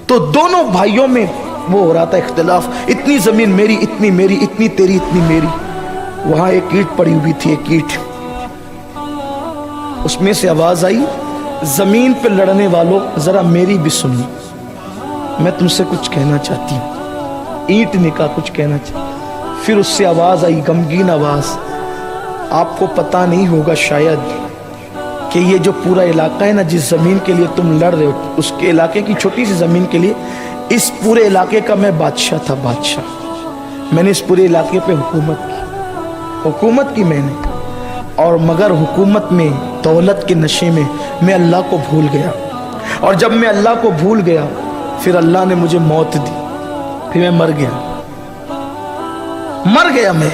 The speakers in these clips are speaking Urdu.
تو دونوں بھائیوں میں وہ ہو رہا تھا اختلاف، اتنی زمین میری، اتنی میری، اتنی تیری، اتنی میری۔ وہاں ایک اینٹ پڑی ہوئی تھی، ایک اینٹ، اس میں سے آواز آئی، زمین پہ لڑنے والوں ذرا میری بھی سنو، میں تم سے کچھ کہنا چاہتی ہوں۔ اینٹ نے کہا کچھ کہنا چاہتی۔ پھر اس سے آواز آئی، غمگین آواز، آپ کو پتہ نہیں ہوگا شاید کہ یہ جو پورا علاقہ ہے نا، جس زمین کے لیے تم لڑ رہے ہو، اس کے علاقے کی چھوٹی سی زمین کے لیے، اس پورے علاقے کا میں بادشاہ تھا، بادشاہ۔ میں نے اس پورے علاقے پہ حکومت کی میں نے، اور مگر حکومت میں، دولت کے نشے میں اللہ کو بھول گیا، اور جب میں اللہ کو بھول گیا پھر اللہ نے مجھے موت دی، پھر میں مر گیا۔ میں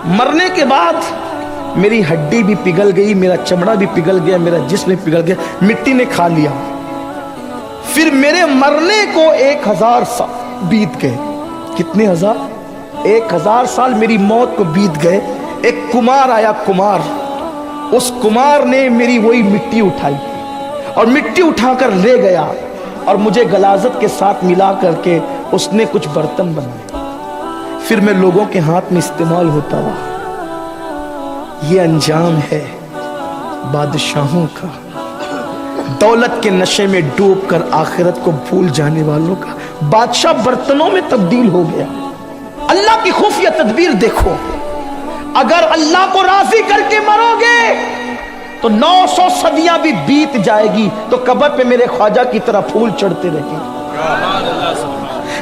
مرنے کے بعد میری ہڈی بھی پگھل گئی، میرا چمڑا بھی پگھل گیا، میرا جسم بھی پگھل گیا، مٹی نے کھا لیا۔ پھر میرے مرنے کو 1000 سال بیت گئے۔ کتنے ہزار؟ 1000 سال میری موت کو بیت گئے۔ ایک کمار آیا، کمار، اس کمار نے میری وہی مٹی اٹھائی اور مٹی اٹھا کر لے گیا، اور مجھے غلاظت کے ساتھ ملا کر کے اس نے کچھ برتن بنائے، پھر میں لوگوں کے ہاتھ میں استعمال ہوتا رہا۔ یہ انجام ہے بادشاہوں کا، دولت کے نشے میں ڈوب کر آخرت کو بھول جانے والوں کا۔ بادشاہ برتنوں میں تبدیل ہو گیا۔ اللہ کی خفیہ تدبیر دیکھو، اگر اللہ کو راضی کر کے مرو گے تو 900 صدیاں بھی بیت جائے گی تو قبر پہ میرے خواجہ کی طرح پھول چڑھتے رہیں گے،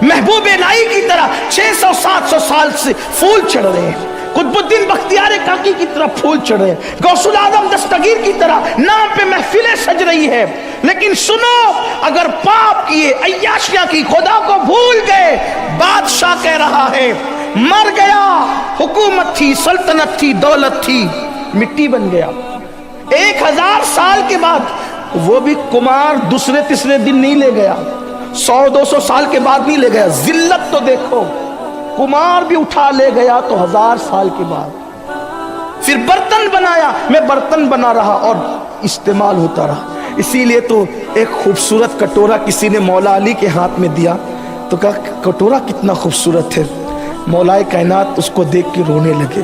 محبوب الہی کی طرح 600-700 سال سے پھول چڑھ رہے ہیں، قطب الدین بختیار کاکی کی طرح پھول چڑھ رہے ہیں، غوث العظم دستگیر کی طرح نام پہ محفلیں سج رہی ہے۔ لیکن سنو، اگر پاپ کیے، عیاشیاں کی، خدا کو بھول گئے، بادشاہ کہہ رہا ہے مر گیا، حکومت تھی، سلطنت تھی، دولت تھی، مٹی بن گیا۔ 1000 سال کے بعد وہ بھی کمار دوسرے تیسرے دن نہیں لے گیا، 100-200 سال کے بعد نہیں لے گیا۔ ذلت تو دیکھو، کمار بھی اٹھا لے گیا تو 1000 سال کے بعد۔ پھر برتن بنایا، میں برتن بنا رہا اور استعمال ہوتا رہا۔ اسی لیے تو ایک خوبصورت کٹورا کسی نے مولا علی کے ہاتھ میں دیا تو کہا کٹورا کتنا خوبصورت ہے، مولا کائنات اس کو دیکھ کے رونے لگے۔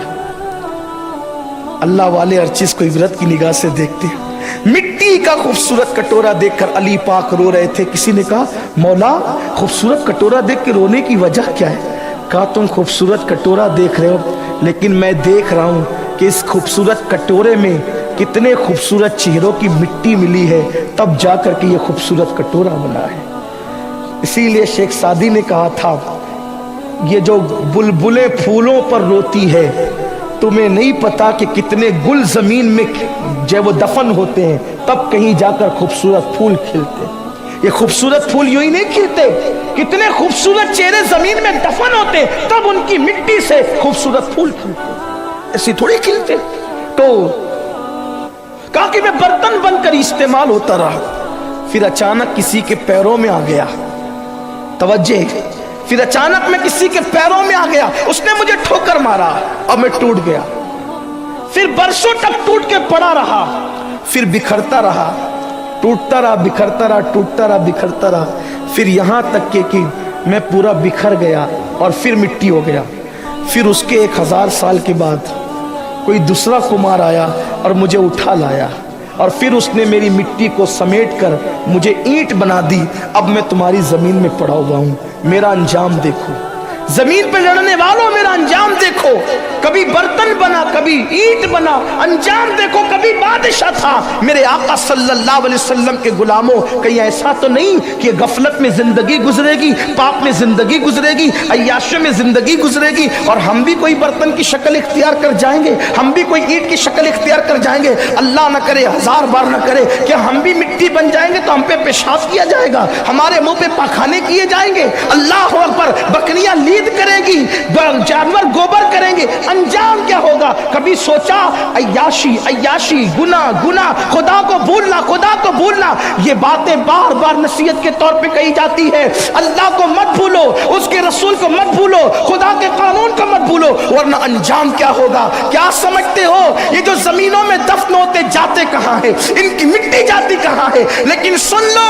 اللہ والے ہر چیز کو عبرت کی نگاہ سے دیکھتے ہیں۔ مٹی کا خوبصورت کٹورا دیکھ کر علی پاک رو رہے تھے۔ کسی نے کہا مولا خوبصورت کٹورا دیکھ کے رونے کی وجہ کیا ہے؟ کہا تم خوبصورت کٹورا دیکھ رہے ہو، لیکن میں دیکھ رہا ہوں کہ اس خوبصورت کٹورے میں کتنے خوبصورت چہروں کی مٹی ملی ہے، تب جا کر کے یہ خوبصورت کٹورا بنا ہے۔ اسی لیے شیخ سعدی نے کہا تھا، یہ جو بلبلیں پھولوں پر روتی ہے، تمہیں نہیں پتا کہ کتنے گل زمین میں جب وہ دفن ہوتے ہیں تب کہیں جا کر خوبصورت پھول کھلتے ہیں۔ یہ خوبصورت پھول یوں ہی نہیں کھلتے، کتنے خوبصورت چہرے زمین میں دفن ہوتے ہیں تب ان کی مٹی سے خوبصورت پھول کھلتے، ایسی تھوڑی کھلتے۔ تو کہا کہ میں برتن بن کر استعمال ہوتا رہا، پھر اچانک کسی کے پیروں میں آ گیا، توجہ، پھر اچانک میں کسی کے پیروں میں آ گیا، اس نے مجھے ٹھوکر مارا اور میں ٹوٹ گیا۔ پھر برسوں تک ٹوٹ کے پڑا رہا، پھر بکھرتا رہا، ٹوٹتا رہا، بکھرتا رہا، ٹوٹتا رہا، بکھرتا رہا، پھر یہاں تک کہ میں پورا بکھر گیا اور پھر مٹی ہو گیا۔ پھر اس کے 1000 سال کے بعد کوئی دوسرا کمار آیا اور مجھے اٹھا لایا، اور پھر اس نے میری مٹی کو سمیٹ کر مجھے اینٹ بنا دی۔ اب میں تمہاری زمین میں پڑا ہوا ہوں، میرا انجام دیکھو، زمین پہ لڑنے والوں میرا انجام دیکھو، کبھی برتن بنا، کبھی اینٹ بنا، انجام دیکھو، کبھی بادشاہ تھا۔ میرے آقا صلی اللہ علیہ وسلم کے غلاموں، کہیں ایسا تو نہیں کہ غفلت میں زندگی گزرے گی، پاپ میں زندگی گزرے گی، عیاشی میں زندگی گزرے گی، اور ہم بھی کوئی برتن کی شکل اختیار کر جائیں گے، ہم بھی کوئی اینٹ کی شکل اختیار کر جائیں گے؟ اللہ نہ کرے، 1000 بار نہ کرے کہ ہم بھی مٹی بن جائیں گے تو ہم پہ پیشاب کیا جائے گا، ہمارے منہ پہ پاخانے کیے جائیں گے، اللہ اکبر، بکریاں کرے گی، جانور گوبر کریں گے، انجام کیا ہوگا؟ کبھی سوچا؟ عیاشی عیاشی، گناہ گناہ، خدا کو بھولنا، خدا کو بھولنا، یہ باتیں بار بار نصیحت کے طور پہ کہی جاتی ہے۔ اللہ کو مت بھولو، اس کے رسول کو مت بھولو، خدا کے قانون کو مت بھولو، ورنہ انجام کیا ہوگا؟ کیا سمجھتے ہو یہ جو زمینوں میں دفن ہوتے جاتے کہاں ہے؟ ان کی مٹی جاتی کہاں ہے؟ لیکن سن لو،